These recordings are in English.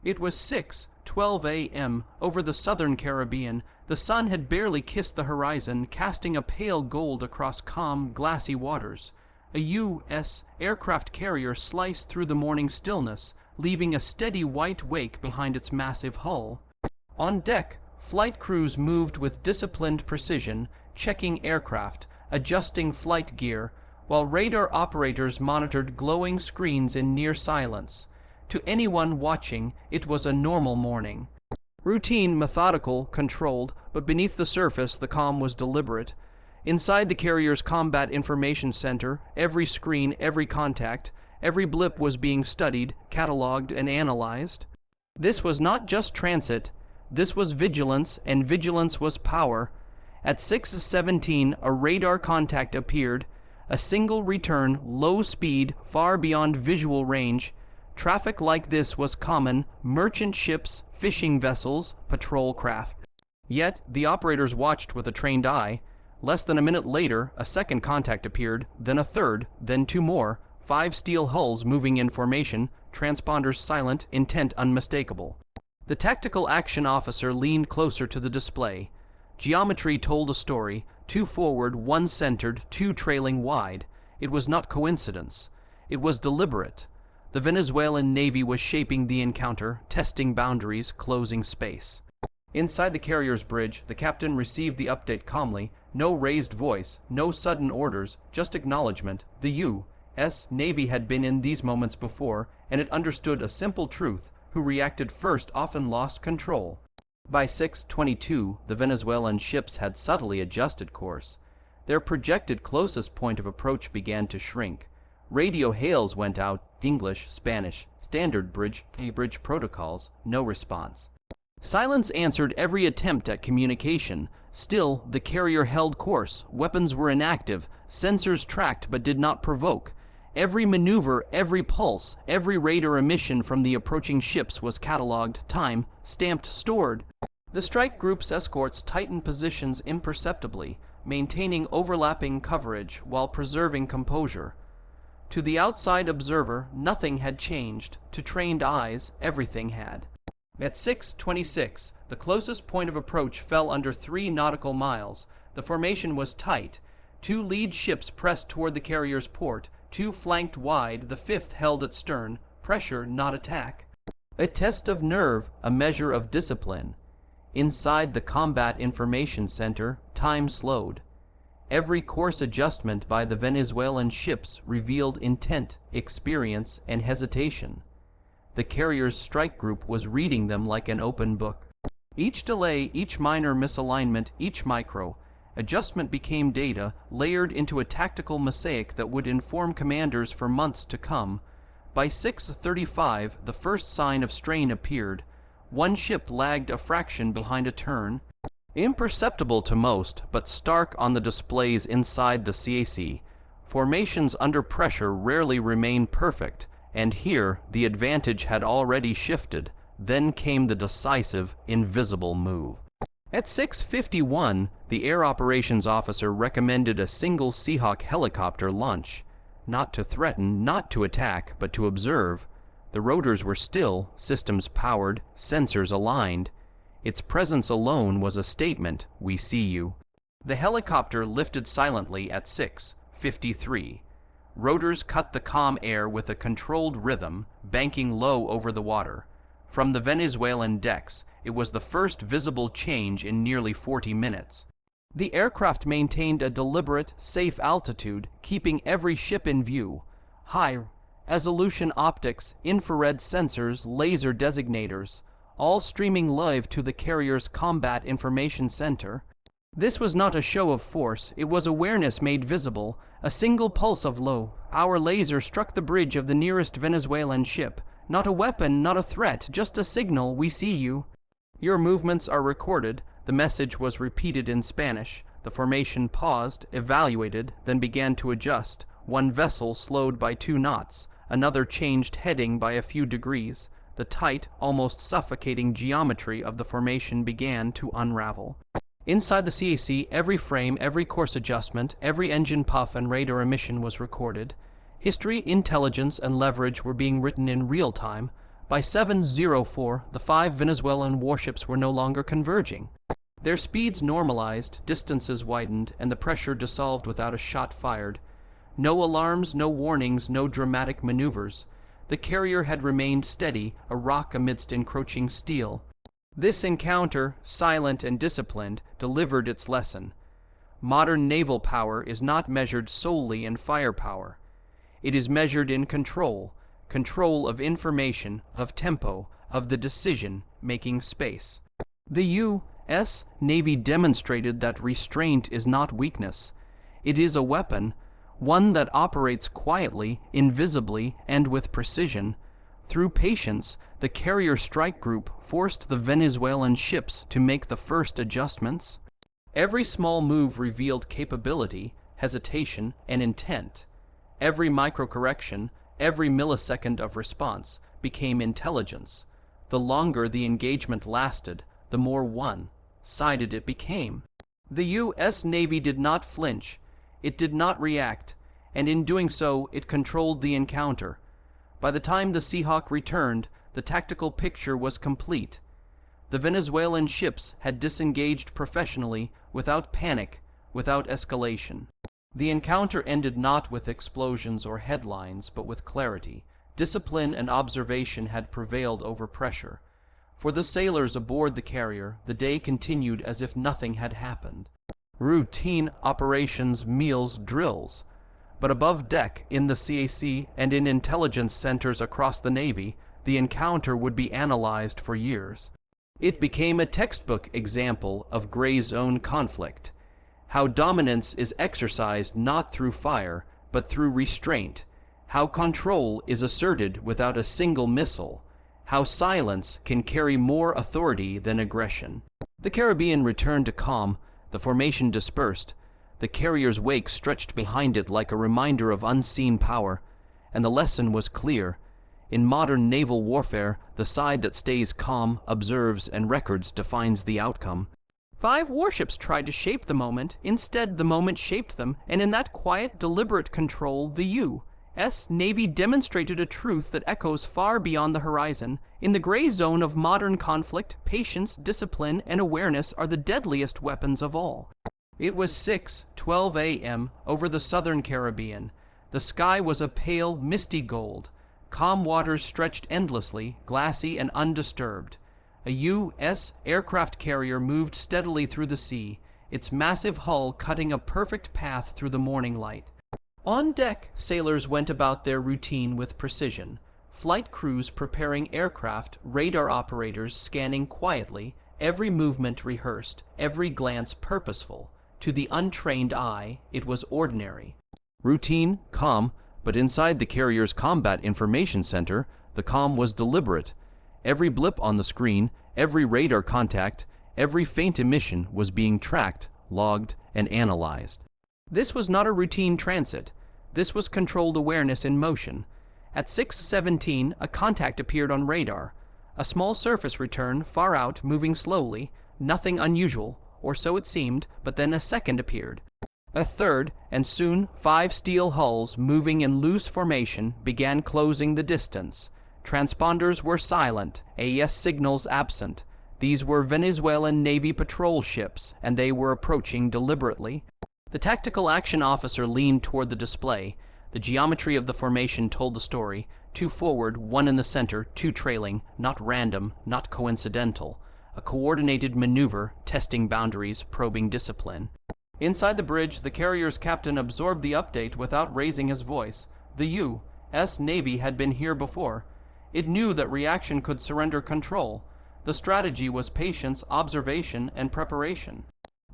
It was 6:12 a.m. over the southern Caribbean. The sun had barely kissed the horizon, casting a pale gold across calm, glassy waters. A U.S. aircraft carrier sliced through the morning stillness, leaving a steady white wake behind its massive hull. On deck, flight crews moved with disciplined precision, checking aircraft, adjusting flight gear, while radar operators monitored glowing screens in near silence. To anyone watching, it was a normal morning. Routine, methodical, controlled, but beneath the surface the calm was deliberate. Inside the carrier's Combat Information Center, every screen, every contact, every blip was being studied, catalogued, and analyzed. This was not just transit, this was vigilance, and vigilance was power. At 6:17, a radar contact appeared, a single return, low speed, far beyond visual range. Traffic like this was common: merchant ships, fishing vessels, patrol craft. Yet, the operators watched with a trained eye. Less than a minute later, a second contact appeared, then a third, then two more, 5 steel hulls moving in formation, transponders silent, intent unmistakable. The tactical action officer leaned closer to the display. Geometry told a story: 2 forward, 1 centered, 2 trailing wide. It was not coincidence. It was deliberate. The Venezuelan Navy was shaping the encounter, testing boundaries, closing space. Inside the carrier's bridge, the captain received the update calmly. No raised voice, no sudden orders, just acknowledgement. The U.S. Navy had been in these moments before, and it understood a simple truth: who reacted first often lost control. By 6:22, the Venezuelan ships had subtly adjusted course. Their projected closest point of approach began to shrink. Radio hails went out: English, Spanish, standard bridge protocols, no response. Silence answered every attempt at communication. Still, the carrier held course. Weapons were inactive. Sensors tracked but did not provoke. Every maneuver, every pulse, every radar emission from the approaching ships was catalogued, time, stamped, stored. The strike group's escorts tightened positions imperceptibly, maintaining overlapping coverage while preserving composure. To the outside observer, nothing had changed. To trained eyes, everything had. At 6:26, the closest point of approach fell under 3 nautical miles. The formation was tight. 2 lead ships pressed toward the carrier's port, 2 flanked wide, the 5th held at stern. Pressure, not attack. A test of nerve, a measure of discipline. Inside the Combat Information Center, time slowed. Every course adjustment by the Venezuelan ships revealed intent, experience, and hesitation. The carrier's strike group was reading them like an open book. Each delay, each minor misalignment, each micro adjustment became data, layered into a tactical mosaic that would inform commanders for months to come. By 6:35, the first sign of strain appeared. One ship lagged a fraction behind a turn. Imperceptible to most, but stark on the displays inside the CAC. Formations under pressure rarely remain perfect, and here the advantage had already shifted. Then came the decisive, invisible move. At 6:51, the air operations officer recommended a single Seahawk helicopter launch. Not to threaten, not to attack, but to observe. The rotors were still, systems powered, sensors aligned. Its presence alone was a statement: we see you. The helicopter lifted silently at 6:53. Rotors cut the calm air with a controlled rhythm, banking low over the water. From the Venezuelan decks, it was the first visible change in nearly 40 minutes. The aircraft maintained a deliberate, safe altitude, keeping every ship in view. High-resolution optics, infrared sensors, laser designators, all streaming live to the carrier's Combat Information Center. This was not a show of force, it was awareness made visible. A single pulse of low-power laser struck the bridge of the nearest Venezuelan ship. Not a weapon, not a threat, just a signal: we see you. Your movements are recorded. The message was repeated in Spanish. The formation paused, evaluated, then began to adjust. One vessel slowed by 2 knots. Another changed heading by a few degrees. The tight, almost suffocating geometry of the formation began to unravel. Inside the CAC, every frame, every course adjustment, every engine puff and radar emission was recorded. History, intelligence, and leverage were being written in real time. By 7:04, the 5 Venezuelan warships were no longer converging. Their speeds normalized, distances widened, and the pressure dissolved without a shot fired. No alarms, no warnings, no dramatic maneuvers. The carrier had remained steady, a rock amidst encroaching steel. This encounter, silent and disciplined, delivered its lesson. Modern naval power is not measured solely in firepower. It is measured in control of information, of tempo, of the decision-making space. The U.S. Navy demonstrated that restraint is not weakness. It is a weapon, one that operates quietly, invisibly, and with precision. Through patience, the carrier strike group forced the Venezuelan ships to make the first adjustments. Every small move revealed capability, hesitation, and intent. Every microcorrection, every millisecond of response, became intelligence. The longer the engagement lasted, the more one-sided it became. The U.S. Navy did not flinch. It did not react, and in doing so, it controlled the encounter. By the time the Seahawk returned, the tactical picture was complete. The Venezuelan ships had disengaged professionally, without panic, without escalation. The encounter ended not with explosions or headlines, but with clarity. Discipline and observation had prevailed over pressure. For the sailors aboard the carrier, the day continued as if nothing had happened. Routine operations, meals, drills. But above deck, in the CAC, and in intelligence centers across the Navy, the encounter would be analyzed for years. It became a textbook example of gray zone conflict. How dominance is exercised not through fire, but through restraint. How control is asserted without a single missile. How silence can carry more authority than aggression. The Caribbean returned to calm, the formation dispersed. The carrier's wake stretched behind it like a reminder of unseen power, and the lesson was clear. In modern naval warfare, the side that stays calm, observes, and records defines the outcome. 5 warships tried to shape the moment. Instead, the moment shaped them, and in that quiet, deliberate control, the U.S. Navy demonstrated a truth that echoes far beyond the horizon. In the gray zone of modern conflict, patience, discipline, and awareness are the deadliest weapons of all. It was 6:12 a.m. over the southern Caribbean. The sky was a pale, misty gold. Calm waters stretched endlessly, glassy and undisturbed. A U.S. aircraft carrier moved steadily through the sea, its massive hull cutting a perfect path through the morning light. On deck, sailors went about their routine with precision. Flight crews preparing aircraft, radar operators scanning quietly, every movement rehearsed, every glance purposeful. To the untrained eye, it was ordinary. Routine, calm, but inside the carrier's combat information center, the calm was deliberate. Every blip on the screen, every radar contact, every faint emission was being tracked, logged, and analyzed. This was not a routine transit. This was controlled awareness in motion. At 6:17, a contact appeared on radar. A small surface return, far out, moving slowly. Nothing unusual, or so it seemed, but then a second appeared. A third, and soon 5 steel hulls, moving in loose formation, began closing the distance. Transponders were silent, AES signals absent. These were Venezuelan Navy patrol ships, and they were approaching deliberately. The tactical action officer leaned toward the display. The geometry of the formation told the story. 2 forward, 1 in the center, 2 trailing, not random, not coincidental. A coordinated maneuver, testing boundaries, probing discipline. Inside the bridge, the carrier's captain absorbed the update without raising his voice. The U.S. Navy had been here before. It knew that reaction could surrender control. The strategy was patience, observation, and preparation.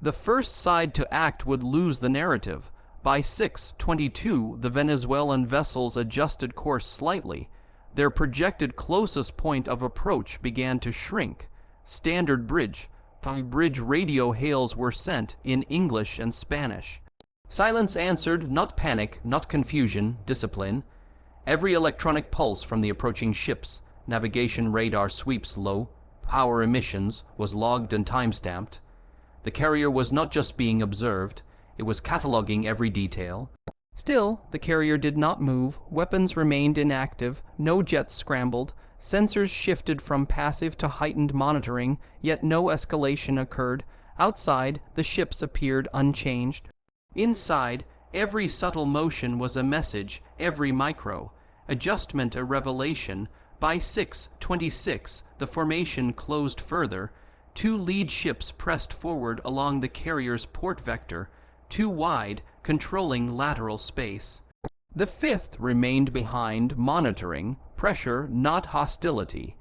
The first side to act would lose the narrative. By 6:22, the Venezuelan vessels adjusted course slightly. Their projected closest point of approach began to shrink. Standard bridge. Bridge radio hails were sent in English and Spanish. Silence answered, not panic, not confusion, discipline. Every electronic pulse from the approaching ships, navigation radar sweeps low, power emissions, was logged and time-stamped. The carrier was not just being observed, it was cataloging every detail. Still, the carrier did not move, weapons remained inactive, no jets scrambled. Sensors shifted from passive to heightened monitoring, yet no escalation occurred. Outside, the ships appeared unchanged. Inside, every subtle motion was a message, every micro adjustment a revelation. By 6:26, the formation closed further. 2 lead ships pressed forward along the carrier's port vector, too wide, controlling lateral space. The 5th remained behind, monitoring, pressure, not hostility.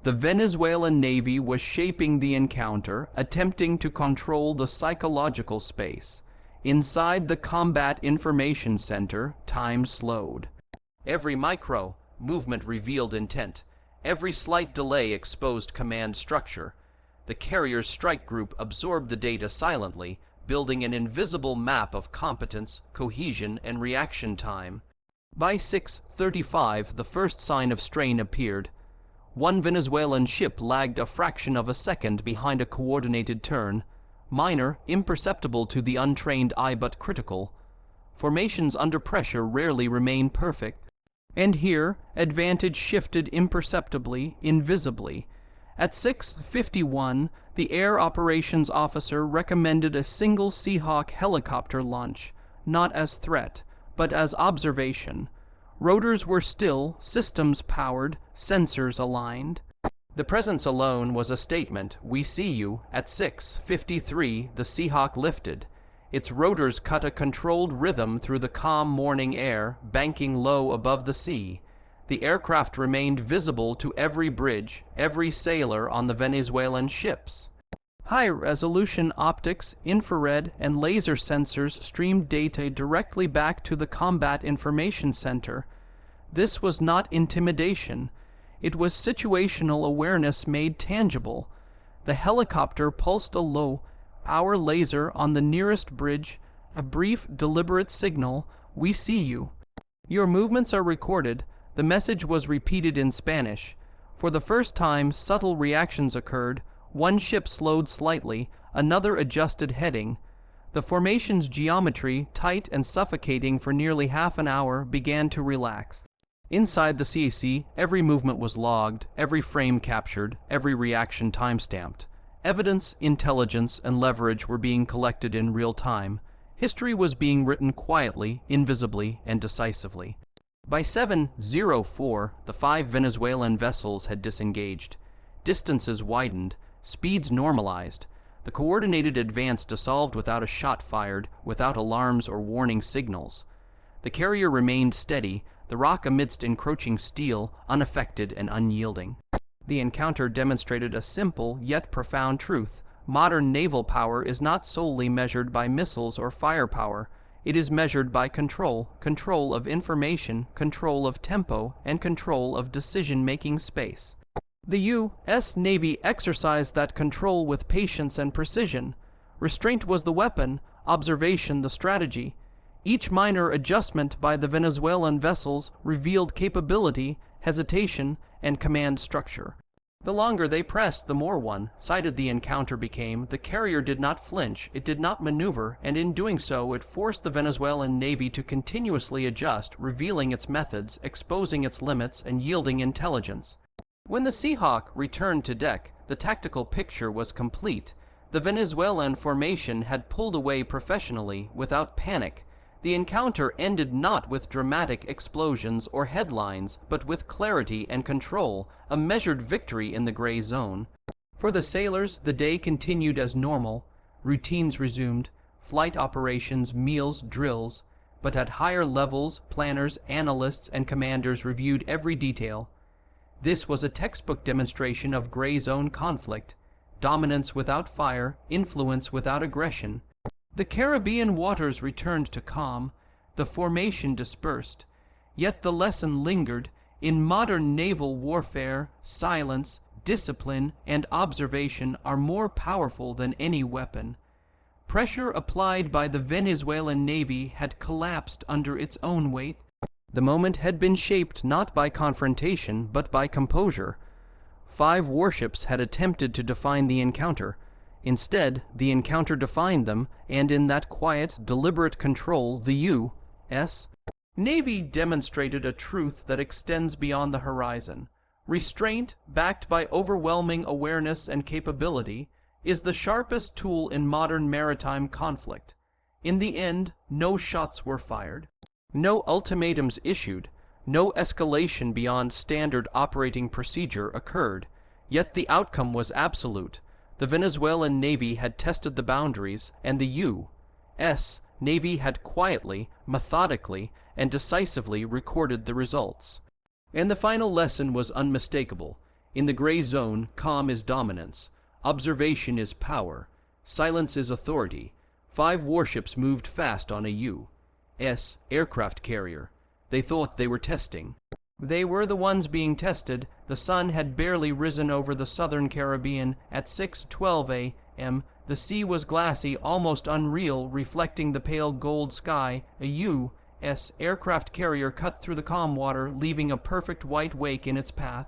The Venezuelan Navy was shaping the encounter, attempting to control the psychological space. Inside the Combat Information Center, time slowed. Every micro movement revealed intent. Every slight delay exposed command structure. The carrier's strike group absorbed the data silently, building an invisible map of competence, cohesion, and reaction time. By 6:35, the first sign of strain appeared. One Venezuelan ship lagged a fraction of a second behind a coordinated turn. Minor, imperceptible to the untrained eye but critical. Formations under pressure rarely remain perfect. And here, advantage shifted imperceptibly, invisibly. At 6:51, the air operations officer recommended a single Seahawk helicopter launch, not as threat, but as observation. Rotors were still, systems powered, sensors aligned. The presence alone was a statement. We see you. At 6:53, the Seahawk lifted. Its rotors cut a controlled rhythm through the calm morning air, banking low above the sea. The aircraft remained visible to every bridge, every sailor on the Venezuelan ships. High-resolution optics, infrared, and laser sensors streamed data directly back to the Combat Information Center. This was not intimidation. It was situational awareness made tangible. The helicopter pulsed a low-power laser on the nearest bridge, a brief, deliberate signal, "We see you. Your movements are recorded." The message was repeated in Spanish. For the first time, subtle reactions occurred. One ship slowed slightly, another adjusted heading. The formation's geometry, tight and suffocating for nearly half an hour, began to relax. Inside the CAC, every movement was logged, every frame captured, every reaction time-stamped. Evidence, intelligence, and leverage were being collected in real time. History was being written quietly, invisibly, and decisively. By 7:04, the 5 Venezuelan vessels had disengaged. Distances widened, speeds normalized. The coordinated advance dissolved without a shot fired, without alarms or warning signals. The carrier remained steady, the rock amidst encroaching steel, unaffected and unyielding. The encounter demonstrated a simple yet profound truth. Modern naval power is not solely measured by missiles or firepower. It is measured by control of information, control of tempo, and control of decision-making space. The U.S. Navy exercised that control with patience and precision. Restraint was the weapon, observation the strategy. Each minor adjustment by the Venezuelan vessels revealed capability, hesitation, and command structure. The longer they pressed, the more one-sided the encounter became. The carrier did not flinch, it did not maneuver, and in doing so it forced the Venezuelan Navy to continuously adjust, revealing its methods, exposing its limits, and yielding intelligence. When the Seahawk returned to deck, the tactical picture was complete. The Venezuelan formation had pulled away professionally, without panic. The encounter ended not with dramatic explosions or headlines, but with clarity and control, a measured victory in the gray zone. For the sailors, the day continued as normal. Routines resumed, flight operations, meals, drills. But at higher levels, planners, analysts, and commanders reviewed every detail. This was a textbook demonstration of gray zone conflict. Dominance without fire, influence without aggression. The Caribbean waters returned to calm, the formation dispersed, yet the lesson lingered. In modern naval warfare, silence, discipline, and observation are more powerful than any weapon. Pressure applied by the Venezuelan Navy had collapsed under its own weight. The moment had been shaped not by confrontation, but by composure. 5 warships had attempted to define the encounter. Instead, the encounter defined them, and in that quiet, deliberate control, the U.S. Navy demonstrated a truth that extends beyond the horizon. Restraint, backed by overwhelming awareness and capability, is the sharpest tool in modern maritime conflict. In the end, no shots were fired, no ultimatums issued, no escalation beyond standard operating procedure occurred, yet the outcome was absolute. The Venezuelan Navy had tested the boundaries, and the U.S. Navy had quietly, methodically, and decisively recorded the results. And the final lesson was unmistakable. In the gray zone, calm is dominance, observation is power, silence is authority. 5 warships moved fast on a U.S. aircraft carrier. They thought they were testing. They were the ones being tested. The sun had barely risen over the southern Caribbean at 6:12 a.m. The sea was glassy, almost unreal, reflecting the pale gold sky. A U.S. aircraft carrier cut through the calm water, leaving a perfect white wake in its path.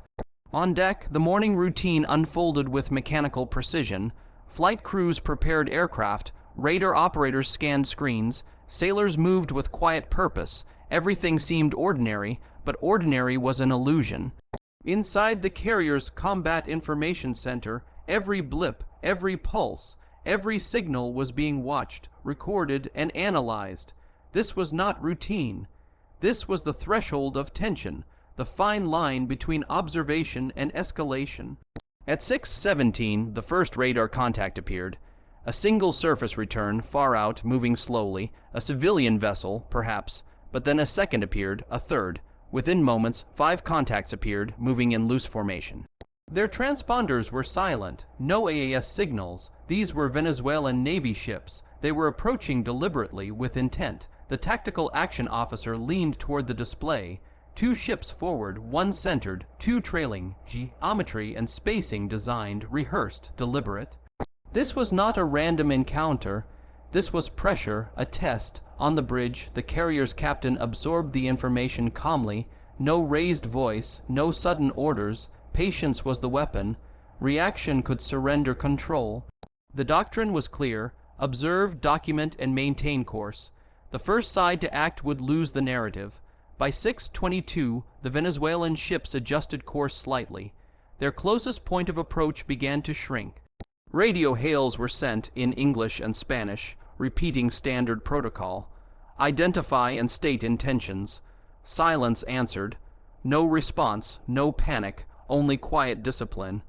On deck, the morning routine unfolded with mechanical precision. Flight crews prepared aircraft, radar operators scanned screens, sailors moved with quiet purpose. Everything seemed ordinary, but ordinary was an illusion. Inside the carrier's Combat Information Center, every blip, every pulse, every signal was being watched, recorded, and analyzed. This was not routine. This was the threshold of tension, the fine line between observation and escalation. At 6:17, the first radar contact appeared. A single surface return, far out, moving slowly, a civilian vessel, perhaps, but then a second appeared, a third. Within moments, 5 contacts appeared, moving in loose formation. Their transponders were silent, no AAS signals. These were Venezuelan Navy ships. They were approaching deliberately, with intent. The tactical action officer leaned toward the display. 2 ships forward, 1 centered, 2 trailing, geometry and spacing designed, rehearsed, deliberate. This was not a random encounter. This was pressure, a test. On the bridge, the carrier's captain absorbed the information calmly. No raised voice, no sudden orders. Patience was the weapon. Reaction could surrender control. The doctrine was clear: observe, document, and maintain course. The first side to act would lose the narrative. By 6:22, the Venezuelan ships adjusted course slightly. Their closest point of approach began to shrink. Radio hails were sent in English and Spanish, repeating standard protocol. Identify and state intentions. Silence answered. No response, no panic, only quiet discipline.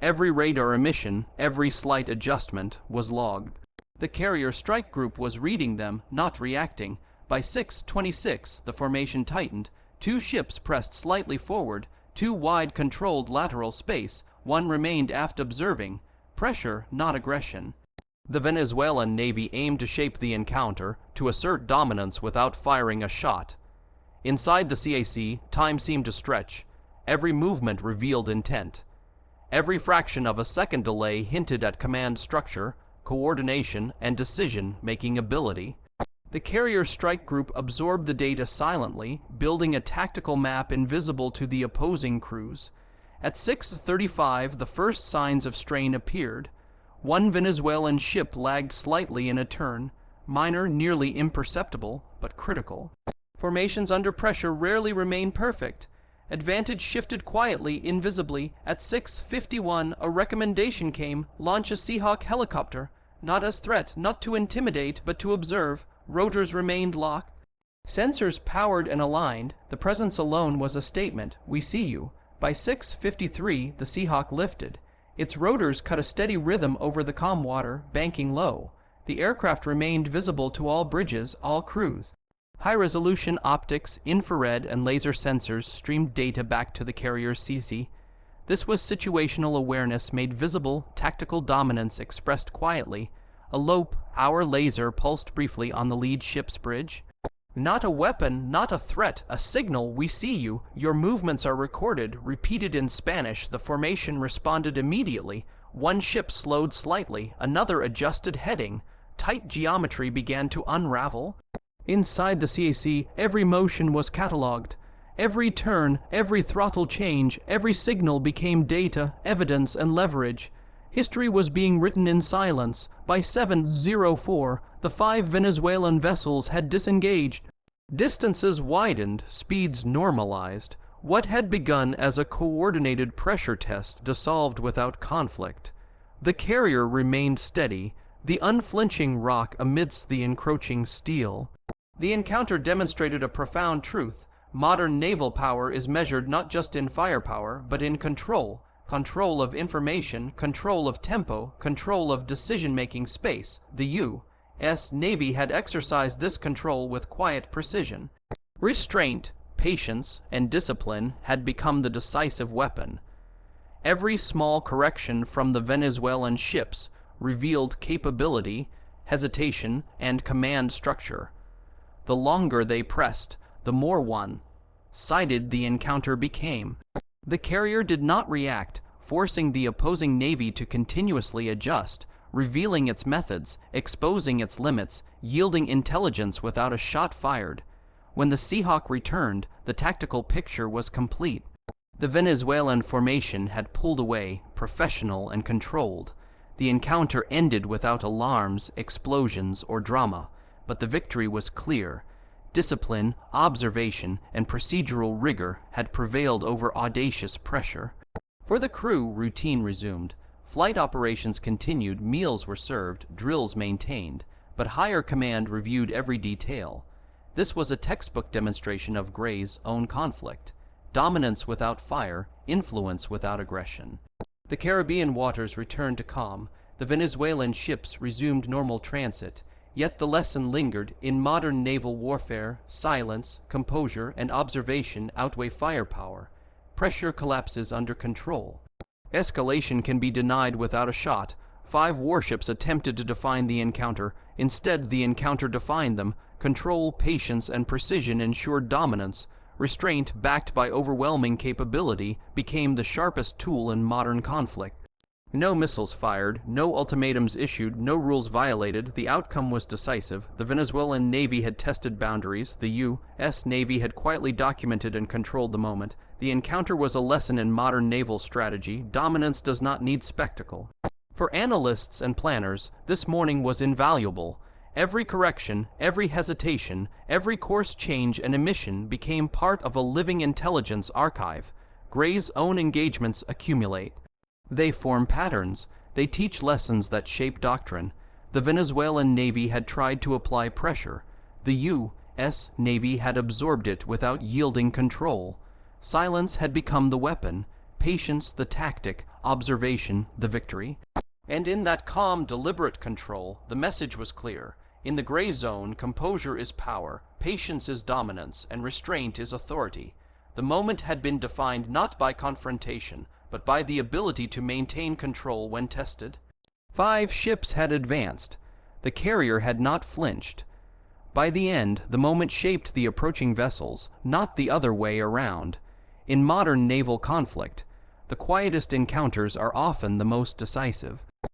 Every radar emission, every slight adjustment, was logged. The carrier strike group was reading them, not reacting. By 6:26, the formation tightened. 2 ships pressed slightly forward, 2 wide controlled lateral space. 1 remained aft observing. Pressure, not aggression. The Venezuelan Navy aimed to shape the encounter, to assert dominance without firing a shot. Inside the CAC, time seemed to stretch. Every movement revealed intent. Every fraction of a second delay hinted at command structure, coordination, and decision-making ability. The carrier strike group absorbed the data silently, building a tactical map invisible to the opposing crews. At 6:35, the first signs of strain appeared. 1 Venezuelan ship lagged slightly in a turn, minor, nearly imperceptible, but critical. Formations under pressure rarely remain perfect. Advantage shifted quietly, invisibly. At 6:51, a recommendation came: launch a Seahawk helicopter. Not as threat, not to intimidate, but to observe. Rotors remained locked. Sensors powered and aligned. The presence alone was a statement: we see you. By 6:53, the Seahawk lifted. Its rotors cut a steady rhythm over the calm water, banking low. The aircraft remained visible to all bridges, all crews. High-resolution optics, infrared, and laser sensors streamed data back to the carrier's CC. This was situational awareness made visible, tactical dominance expressed quietly. A lope, our laser pulsed briefly on the lead ship's bridge. Not a weapon, not a threat, a signal: we see you. Your movements are recorded. Repeated in Spanish, the formation responded immediately. 1 ship slowed slightly, another adjusted heading. Tight geometry began to unravel. Inside the CAC, every motion was catalogued. Every turn, every throttle change, every signal became data, evidence, and leverage. History was being written in silence. By 7:04, the 5 Venezuelan vessels had disengaged. Distances widened, speeds normalized. What had begun as a coordinated pressure test dissolved without conflict. The carrier remained steady, the unflinching rock amidst the encroaching steel. The encounter demonstrated a profound truth. Modern naval power is measured not just in firepower, but in control. Control of information, control of tempo, control of decision-making space. The U.S. Navy had exercised this control with quiet precision. Restraint, patience, and discipline had become the decisive weapon. Every small correction from the Venezuelan ships revealed capability, hesitation, and command structure. The longer they pressed, the more one-sided the encounter became. The carrier did not react, forcing the opposing navy to continuously adjust, revealing its methods, exposing its limits, yielding intelligence without a shot fired. When the Seahawk returned, the tactical picture was complete. The Venezuelan formation had pulled away, professional and controlled. The encounter ended without alarms, explosions, or drama, but the victory was clear. Discipline, observation, and procedural rigor had prevailed over audacious pressure. For the crew, routine resumed. Flight operations continued, meals were served, drills maintained, but higher command reviewed every detail. This was a textbook demonstration of Gray's own conflict. Dominance without fire, influence without aggression. The Caribbean waters returned to calm. The Venezuelan ships resumed normal transit. Yet the lesson lingered. In modern naval warfare, silence, composure, and observation outweigh firepower. Pressure collapses under control. Escalation can be denied without a shot. 5 warships attempted to define the encounter. Instead, the encounter defined them. Control, patience, and precision ensured dominance. Restraint, backed by overwhelming capability, became the sharpest tool in modern conflict. No missiles fired, no ultimatums issued, no rules violated. The outcome was decisive. The Venezuelan Navy had tested boundaries. The U.S. Navy had quietly documented and controlled the moment. The encounter was a lesson in modern naval strategy. Dominance does not need spectacle. For analysts and planners, this morning was invaluable. Every correction, every hesitation, every course change and omission became part of a living intelligence archive. Gray's own engagements accumulate. They form patterns. They teach lessons that shape doctrine. The Venezuelan Navy had tried to apply pressure. The U.S. Navy had absorbed it without yielding control. Silence had become the weapon, patience the tactic, observation the victory. And in that calm, deliberate control, the message was clear. In the gray zone, composure is power, patience is dominance, and restraint is authority. The moment had been defined not by confrontation, but by the ability to maintain control when tested. 5 ships had advanced. The carrier had not flinched. By the end, the moment shaped the approaching vessels, not the other way around. In modern naval conflict, the quietest encounters are often the most decisive.